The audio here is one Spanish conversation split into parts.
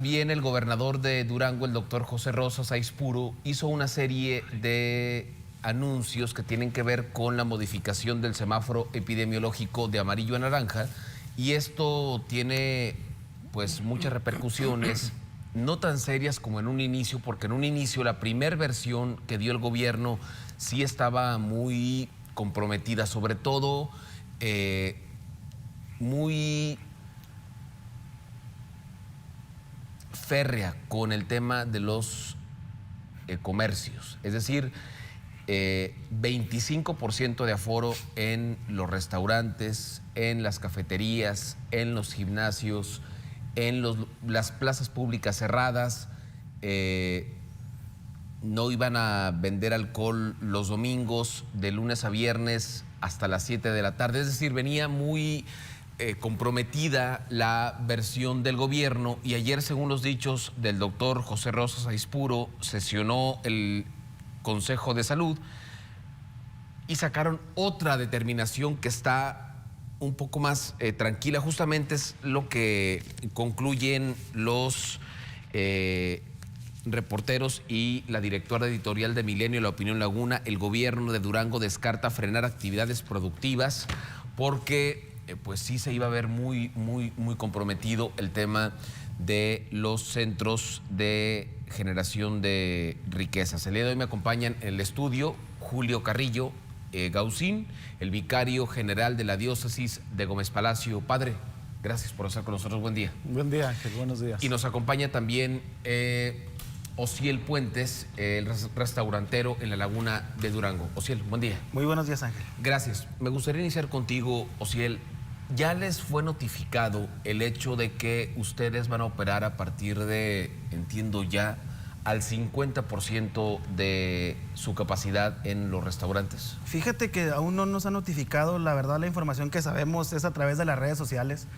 Bien, el gobernador de Durango, el doctor José Rosas Aispuro, hizo una serie de anuncios que tienen que ver con la modificación del semáforo epidemiológico de amarillo a naranja, y esto tiene pues muchas repercusiones, no tan serias como en un inicio, porque en un inicio la primera versión que dio el gobierno sí estaba muy comprometida, sobre todo muy férrea con el tema de los comercios, es decir, 25% de aforo en los restaurantes, en las cafeterías, en los gimnasios, en las plazas públicas cerradas. No iban a vender alcohol los domingos de lunes a viernes hasta las 7 de la tarde, es decir, venía muy comprometida la versión del gobierno, y ayer, según los dichos del doctor José Rosas Aispuro, sesionó el Consejo de Salud y sacaron otra determinación que está un poco más tranquila. Justamente es lo que concluyen los reporteros y la directora editorial de Milenio, La Opinión Laguna. El gobierno de Durango descarta frenar actividades productivas porque pues sí se iba a ver muy comprometido el tema de los centros de generación de riquezas. El día de hoy me acompañan en el estudio Julio Carrillo Gaucín, el vicario general de la diócesis de Gómez Palacio. Padre, gracias por estar con nosotros. Buen día. Buen día, Ángel. Buenos días. Y nos acompaña también Osiel Puentes, el restaurantero en la Laguna de Durango. Osiel, buen día. Muy buenos días, Ángel. Gracias. Me gustaría iniciar contigo, Osiel. ¿Ya les fue notificado el hecho de que ustedes van a operar a partir de, entiendo ya, al 50% de su capacidad en los restaurantes? Fíjate que aún no nos ha notificado. La verdad, la información que sabemos es a través de las redes sociales.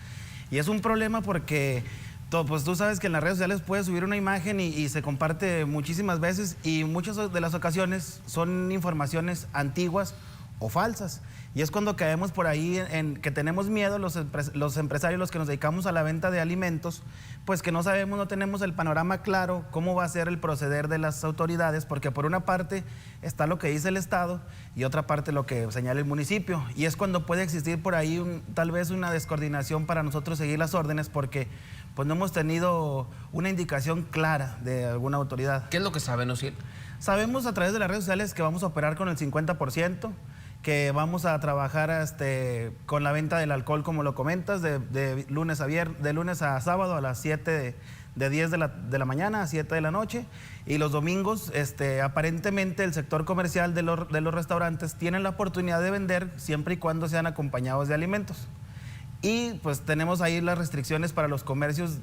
Y es un problema porque pues tú sabes que en las redes sociales puedes subir una imagen y se comparte muchísimas veces, y muchas de las ocasiones son informaciones antiguas o falsas. Y es cuando caemos por ahí en que tenemos miedo los empresarios, los que nos dedicamos a la venta de alimentos, pues que no sabemos, no tenemos el panorama claro, cómo va a ser el proceder de las autoridades, porque por una parte está lo que dice el Estado y otra parte lo que señala el municipio. Y es cuando puede existir por ahí tal vez una descoordinación para nosotros seguir las órdenes, porque pues no hemos tenido una indicación clara de alguna autoridad. ¿Qué es lo que saben, Osiel? Sabemos a través de las redes sociales que vamos a operar con el 50%, que vamos a trabajar con la venta del alcohol, como lo comentas, de lunes a sábado a las 7 de 10 de la mañana a 7 de la noche, y los domingos aparentemente el sector comercial de los restaurantes tienen la oportunidad de vender siempre y cuando sean acompañados de alimentos. Y pues tenemos ahí las restricciones para los comercios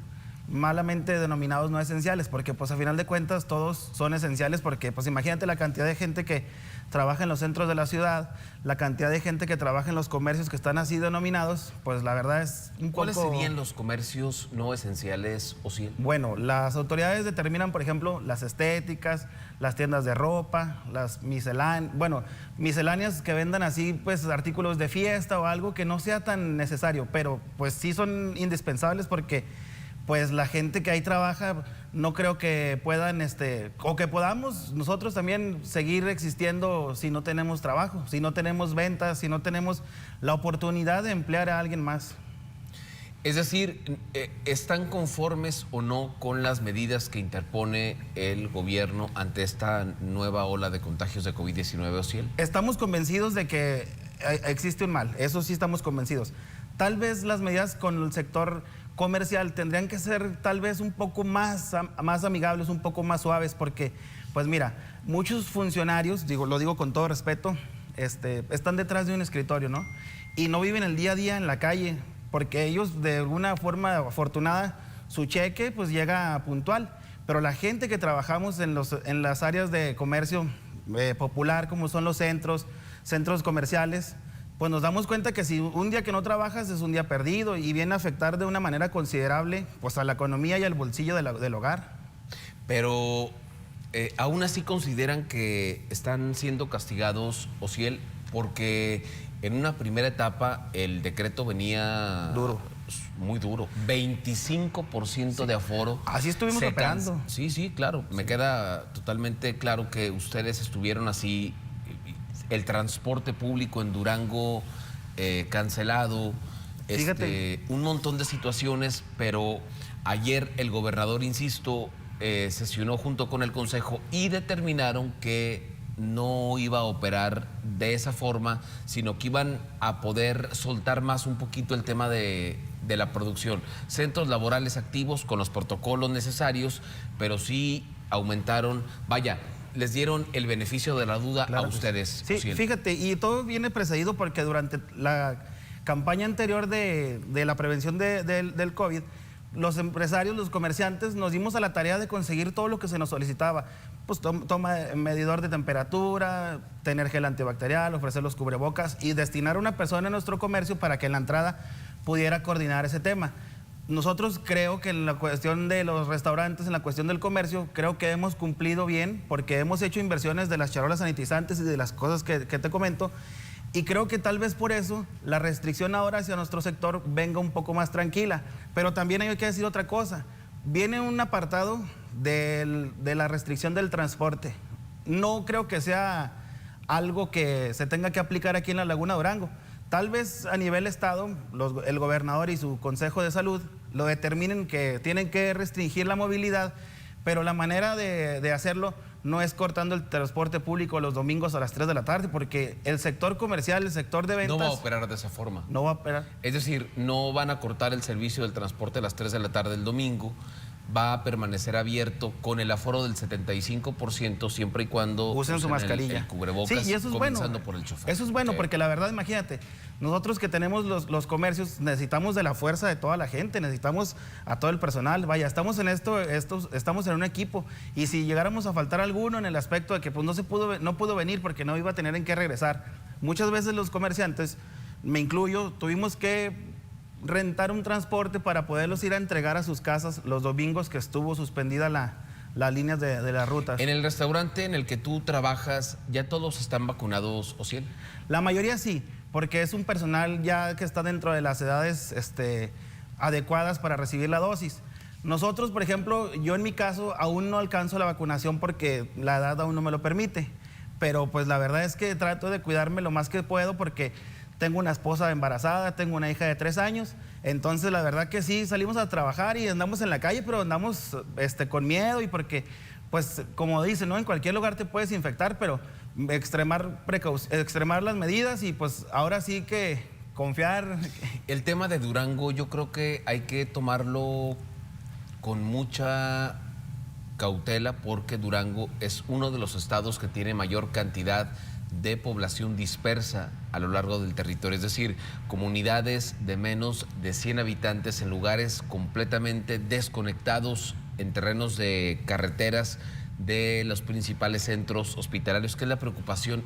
malamente denominados no esenciales, porque pues a final de cuentas todos son esenciales, porque pues imagínate la cantidad de gente que trabaja en los centros de la ciudad, la cantidad de gente que trabaja en los comercios que están así denominados, pues la verdad es un poco... ¿Cuáles serían los comercios no esenciales, Osiel? Bueno, las autoridades determinan, por ejemplo, las estéticas, las tiendas de ropa, las misceláneas que vendan así pues artículos de fiesta o algo que no sea tan necesario, pero pues sí son indispensables, porque pues la gente que ahí trabaja no creo que puedan, o que podamos nosotros también seguir existiendo si no tenemos trabajo, si no tenemos ventas, si no tenemos la oportunidad de emplear a alguien más. Es decir, ¿están conformes o no con las medidas que interpone el gobierno ante esta nueva ola de contagios de COVID-19, Osiel? Estamos convencidos de que existe un mal, eso sí estamos convencidos. Tal vez las medidas con el sector comercial tendrían que ser tal vez un poco más amigables, un poco más suaves, porque pues mira, muchos funcionarios, lo digo con todo respeto, están detrás de un escritorio, ¿no? Y no viven el día a día en la calle, porque ellos de alguna forma afortunada su cheque pues llega puntual, pero la gente que trabajamos en las áreas de comercio popular, como son los centros comerciales, pues nos damos cuenta que si un día que no trabajas es un día perdido, y viene a afectar de una manera considerable pues a la economía y al bolsillo del hogar. Pero aún así consideran que están siendo castigados, Osiel, porque en una primera etapa el decreto venía duro, muy duro. 25% de aforo. Así estuvimos operando. Sí, sí, claro. Me queda totalmente claro que ustedes estuvieron así. El transporte público en Durango cancelado. Fíjate. Un montón de situaciones, pero ayer el gobernador, insisto, sesionó junto con el Consejo y determinaron que no iba a operar de esa forma, sino que iban a poder soltar más un poquito el tema de la producción. Centros laborales activos con los protocolos necesarios, pero sí aumentaron, vaya, les dieron el beneficio de la duda a ustedes. Sí, fíjate, y todo viene precedido porque durante la campaña anterior de la prevención del COVID, los empresarios, los comerciantes, nos dimos a la tarea de conseguir todo lo que se nos solicitaba. Pues toma medidor de temperatura, tener gel antibacterial, ofrecer los cubrebocas y destinar a una persona en nuestro comercio para que en la entrada pudiera coordinar ese tema. Nosotros creo que en la cuestión de los restaurantes, en la cuestión del comercio, creo que hemos cumplido bien porque hemos hecho inversiones de las charolas sanitizantes y de las cosas que te comento. Y creo que tal vez por eso la restricción ahora hacia nuestro sector venga un poco más tranquila. Pero también hay que decir otra cosa. Viene un apartado de la restricción del transporte. No creo que sea algo que se tenga que aplicar aquí en la Laguna Durango. Tal vez a nivel estado, el gobernador y su Consejo de Salud lo determinen que tienen que restringir la movilidad, pero la manera de hacerlo no es cortando el transporte público los domingos a las 3 de la tarde, porque el sector comercial, el sector de ventas... No va a operar de esa forma. No va a operar. Es decir, no van a cortar el servicio del transporte a las 3 de la tarde el domingo, va a permanecer abierto con el aforo del 75% siempre y cuando usen su mascarilla. El cubrebocas, sí, y eso es comenzando bueno. por el chofer. Eso es bueno, porque la verdad, imagínate, nosotros que tenemos los comercios necesitamos de la fuerza de toda la gente, necesitamos a todo el personal. Vaya, estamos en estamos en un equipo, y si llegáramos a faltar alguno en el aspecto de que pues, no pudo venir porque no iba a tener en qué regresar, muchas veces los comerciantes, me incluyo, tuvimos que rentar un transporte para poderlos ir a entregar a sus casas los domingos que estuvo suspendida las líneas de las rutas. En el restaurante en el que tú trabajas, ¿ya todos están vacunados, Osiel? La mayoría sí, porque es un personal ya que está dentro de las edades adecuadas para recibir la dosis. Nosotros, por ejemplo, yo en mi caso aún no alcanzo la vacunación porque la edad aún no me lo permite, pero pues la verdad es que trato de cuidarme lo más que puedo porque tengo una esposa embarazada, tengo una hija de 3 años, entonces la verdad que sí, salimos a trabajar y andamos en la calle, pero andamos con miedo y porque, pues como dicen, ¿no? En cualquier lugar te puedes infectar, pero extremar las medidas y pues ahora sí que confiar. El tema de Durango yo creo que hay que tomarlo con mucha cautela porque Durango es uno de los estados que tiene mayor cantidad de población dispersa a lo largo del territorio, es decir, comunidades de menos de 100 habitantes en lugares completamente desconectados en terrenos de carreteras de los principales centros hospitalarios, que es la preocupación,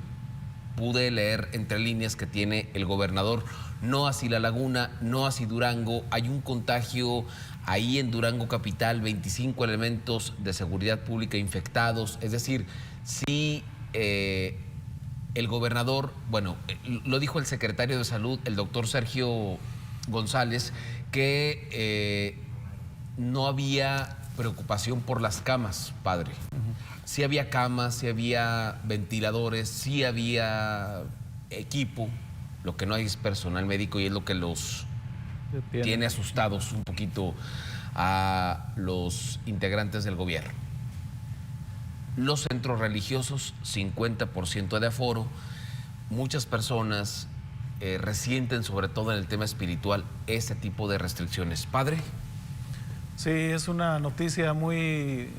pude leer entre líneas, que tiene el gobernador. No así La Laguna, no así Durango, hay un contagio ahí en Durango capital, 25 elementos de seguridad pública infectados, es decir, sí... el gobernador, bueno, lo dijo el secretario de Salud, el doctor Sergio González, que no había preocupación por las camas, padre. Sí había camas, sí había ventiladores, sí había equipo, lo que no hay es personal médico y es lo que los tiene asustados un poquito a los integrantes del gobierno. Los centros religiosos, 50% de aforo. Muchas personas resienten, sobre todo en el tema espiritual, ese tipo de restricciones. ¿Padre? Sí, es una noticia muy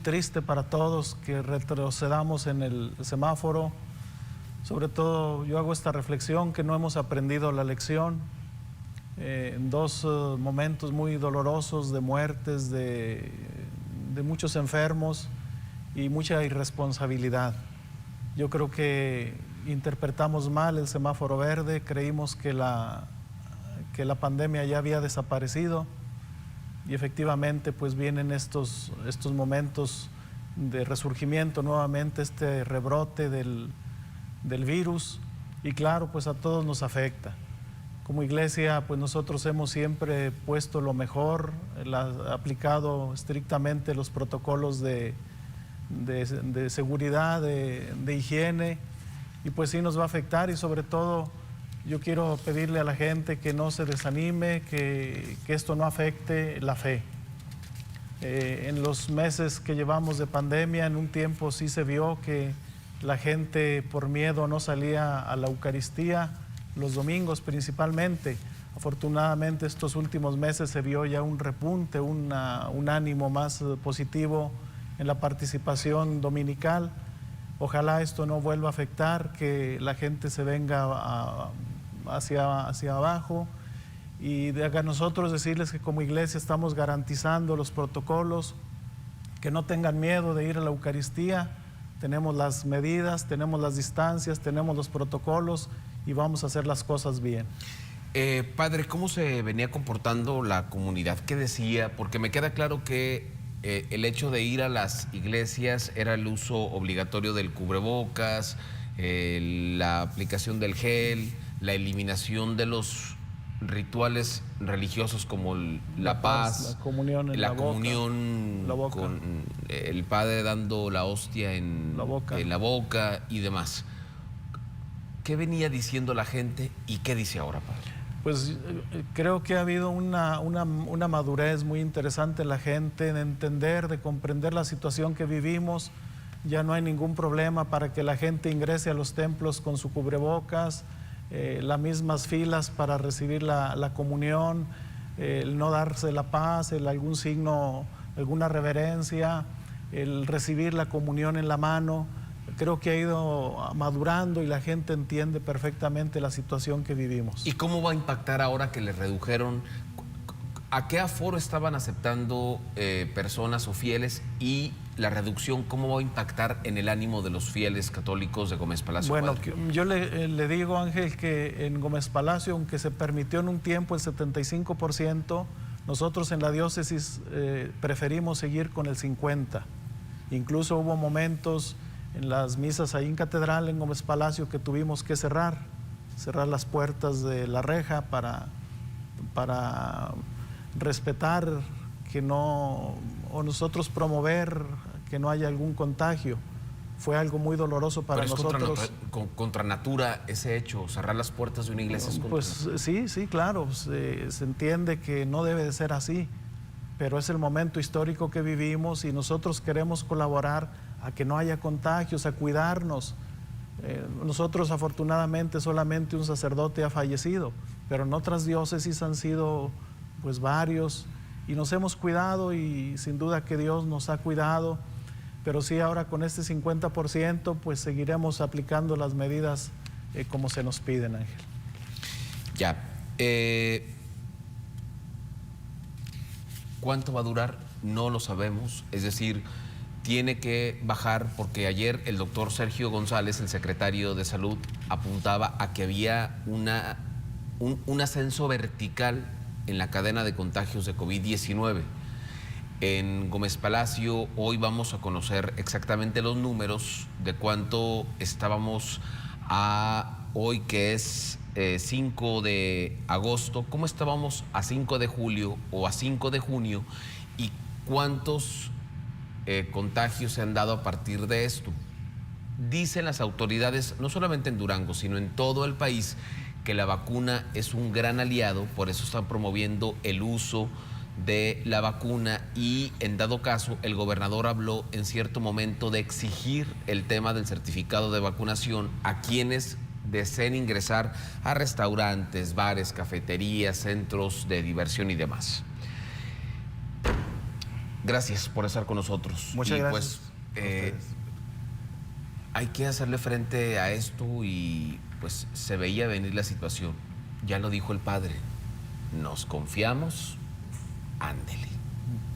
triste para todos que retrocedamos en el semáforo. Sobre todo yo hago esta reflexión que no hemos aprendido la lección en 2 momentos muy dolorosos de muertes, de muchos enfermos y mucha irresponsabilidad. Yo creo que interpretamos mal el semáforo verde, creímos que la pandemia ya había desaparecido y efectivamente pues vienen estos momentos de resurgimiento nuevamente, este rebrote del virus y claro, pues a todos nos afecta. Como iglesia, pues nosotros hemos siempre puesto lo mejor, aplicado estrictamente los protocolos de seguridad, de higiene, y pues sí nos va a afectar. Y sobre todo yo quiero pedirle a la gente que no se desanime, que esto no afecte la fe. En los meses que llevamos de pandemia, en un tiempo sí se vio que la gente por miedo no salía a la Eucaristía, los domingos principalmente. Afortunadamente estos últimos meses se vio ya un repunte, un ánimo más positivo en la participación dominical. Ojalá esto no vuelva a afectar, que la gente se venga hacia abajo, y a nosotros decirles que como iglesia estamos garantizando los protocolos, que no tengan miedo de ir a la Eucaristía. Tenemos las medidas, tenemos las distancias, tenemos los protocolos y vamos a hacer las cosas bien. Padre, ¿cómo se venía comportando la comunidad? ¿Qué decía? Porque me queda claro que el hecho de ir a las iglesias era el uso obligatorio del cubrebocas, la aplicación del gel, la eliminación de los rituales religiosos como la paz, la comunión en la boca, con el padre dando la hostia en la boca y demás. ¿Qué venía diciendo la gente y qué dice ahora, padre? Pues creo que ha habido una madurez muy interesante en la gente, en entender, de comprender la situación que vivimos. Ya no hay ningún problema para que la gente ingrese a los templos con su cubrebocas, las mismas filas para recibir la comunión, el no darse la paz, algún signo, alguna reverencia, el recibir la comunión en la mano. Creo que ha ido madurando y la gente entiende perfectamente la situación que vivimos. ¿Y cómo va a impactar ahora que les redujeron? ¿A qué aforo estaban aceptando personas o fieles? Y la reducción, ¿cómo va a impactar en el ánimo de los fieles católicos de Gómez Palacio? Bueno, yo le digo, Ángel, que en Gómez Palacio, aunque se permitió en un tiempo el 75%, nosotros en la diócesis preferimos seguir con el 50%. Incluso hubo momentos en las misas ahí en Catedral, en Gómez Palacio, que tuvimos que cerrar las puertas de la reja para respetar que no, o nosotros promover que no haya algún contagio. Fue algo muy doloroso para nosotros. Contra natura ese hecho, cerrar las puertas de una iglesia. Pues sí, claro, se entiende que no debe de ser así, pero es el momento histórico que vivimos y nosotros queremos colaborar a que no haya contagios, a cuidarnos. Nosotros afortunadamente solamente un sacerdote ha fallecido, pero en otras diócesis han sido pues varios y nos hemos cuidado y sin duda que Dios nos ha cuidado, pero sí ahora con este 50% pues seguiremos aplicando las medidas como se nos piden, Ángel. Ya. ¿Cuánto va a durar? No lo sabemos, es decir, tiene que bajar porque ayer el doctor Sergio González, el secretario de Salud, apuntaba a que había un ascenso vertical en la cadena de contagios de COVID-19. En Gómez Palacio hoy vamos a conocer exactamente los números de cuánto estábamos hoy, que es 5 de agosto, cómo estábamos a 5 de julio o a 5 de junio y cuántos contagios se han dado a partir de esto. Dicen las autoridades, no solamente en Durango, sino en todo el país, que la vacuna es un gran aliado, por eso están promoviendo el uso de la vacuna y en dado caso el gobernador habló en cierto momento de exigir el tema del certificado de vacunación a quienes deseen ingresar a restaurantes, bares, cafeterías, centros de diversión y demás. Gracias por estar con nosotros. Muchas gracias. Pues, hay que hacerle frente a esto y pues se veía venir la situación. Ya lo dijo el padre, nos confiamos, ándele.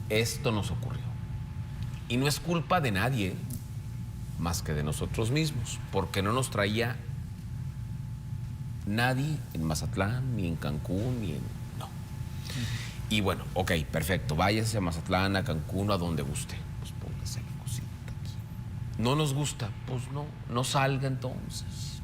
Esto nos ocurrió. Y no es culpa de nadie más que de nosotros mismos, porque no nos traía nadie en Mazatlán, ni en Cancún, ni en... no. Y bueno, ok, perfecto, váyase a Mazatlán, a Cancún, a donde guste. Pues póngase la cosita aquí. No nos gusta, pues no salga entonces.